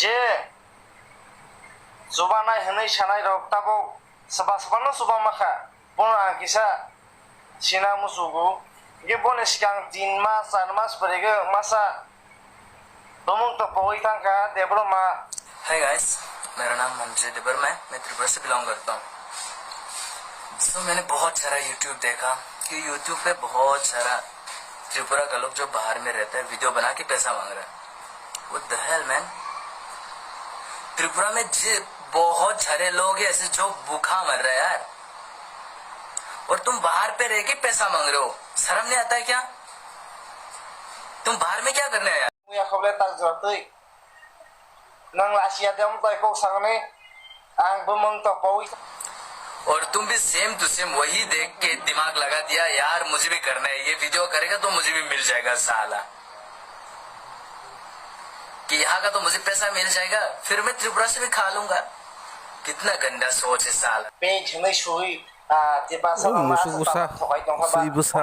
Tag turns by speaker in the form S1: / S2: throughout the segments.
S1: जे जुबानाय हनै सानाय रक ताबो सबा सबा सुबा माखा बन आं किसा सिना मुसुगु ये बन सिगां 3 मास 4 मास परेगे मासा दोमंग तो पोई तंका देबरो मा।
S2: हाय गाइस, मेरा नाम मंजिल देबर मैं त्रिपुरा से बिलोंग करता हूँ। सो मैंने बहुत सारा यूट्यूब देखा कि यूट्यूब पे बहुत सारा त्रिपुरा का लोग जो बाहर में रहता है वीडियो बना के पैसा मांग रहा है। What the hell man? Tripura में बहुत सारे लोग हैं ऐसे जो भूखा मर रहे हैं यार, और तुम बाहर पे रह के पैसा मांग रहे हो। शर्म नहीं आता है क्या? तुम बाहर में क्या करने आया?
S1: मुया खबले तक जरतै नंग लासिया देम तय को संगने आंग बमंग तो पोई।
S2: और तुम भी सेम टू सेम वही देख के दिमाग लगा दिया यार मुझे भी करना है, ये वीडियो करेगा तो मुझे भी मिल जाएगा साला, कि यहाँ का तो मुझे पैसा मिल जाएगा फिर मैं त्रिपुरा से भी खा लूंगा। कितना गंदा सोच है साला।
S1: पेज नहीं सुई तेपासा
S3: मुसुगुसा सुइबुसा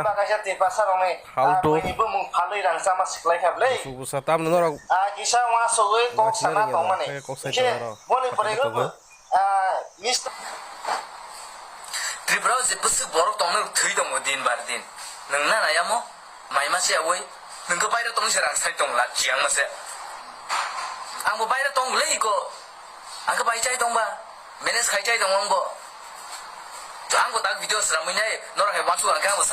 S3: haldo मुसुगुसा tam nora
S1: kisah masuk kok sana tau mana boleh perego
S2: Tripura से बस बरफ तंग थई दङ दिन बार दिन नोंना नायामो माइमा से आवै नोंखौ बायरा तंग से रांसाय दंला जियां मासे आंबो बायरा दंलै इको आंखौ बायचाय दंबा मेनेज खायचाय दं आंबो तो आंखौ दा भिडियो स्रामैनाय नरा हे वाचु आंखौ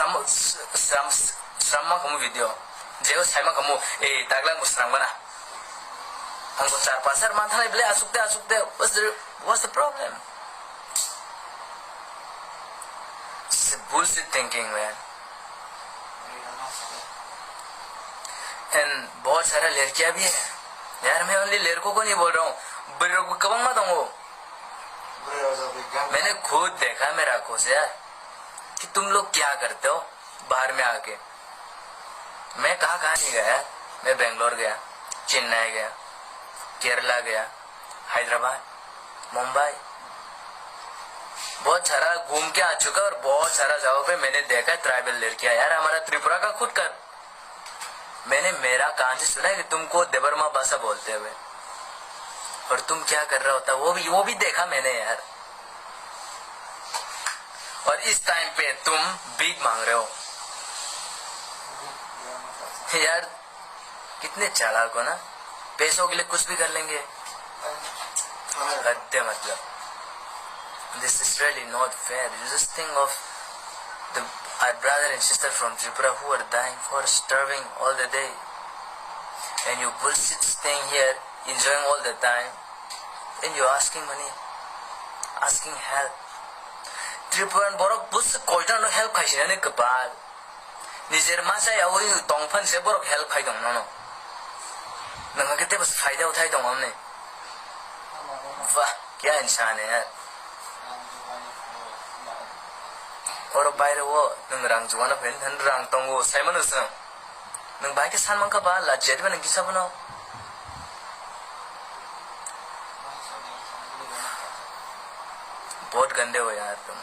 S2: स्राममा खमु भिडियो जेव साइमा खमु ए दागला मुस्रामबना आंखौ 4-5 सार मानथानाय ब्ले आसुकते what's the problem? Bullshit thinking man. And बहुत सारा लड़कियां भी है यार, मैं ओनली लड़कों को नहीं बोल रहा हूँ, बड़ों को कब मत दूंगो। मैंने खुद देखा मेरा आंखों से यार कि तुम लोग क्या करते हो बाहर में आके। मैं कहाँ नहीं गया, मैं बेंगलोर गया, चेन्नई गया, केरला गया, हैदराबाद, मुंबई, बहुत सारा घूम के आ चुका और बहुत सारा जगह पे मैंने देखा ट्राइबल लड़कियां यार। हमारा त्रिपुरा का खुद का मैंने मेरा कान से सुना है कि तुमको देबरमा भाषा बोलते हुए, और तुम क्या कर रहा होता वो भी देखा मैंने यार। और इस टाइम पे तुम भीख मांग रहे हो यार। कितने चालाक हो ना, पैसों के लिए कुछ भी कर लेंगे। गद्दे मतलब this is really not fair. You just think of our brother and sister from Tripura who are dying for starving all the day, and you bullshit staying here enjoying all the time, and you're asking money, asking help. Tripuran borok bus koitan no help khaisina ne kapal nijer masa ya oi tongphan se borok help khai dong no nanga kete bas फायदा उठाई दong हमने। वाह क्या इंसान है यार। और बाहर वो नंग रांग जुआना फेन धन रांग तंगो साइमन उस नंग बाइक के सान मंका बाल लाजेट में नंगी सब बनाओ। बहुत गंदे हो यार तुम।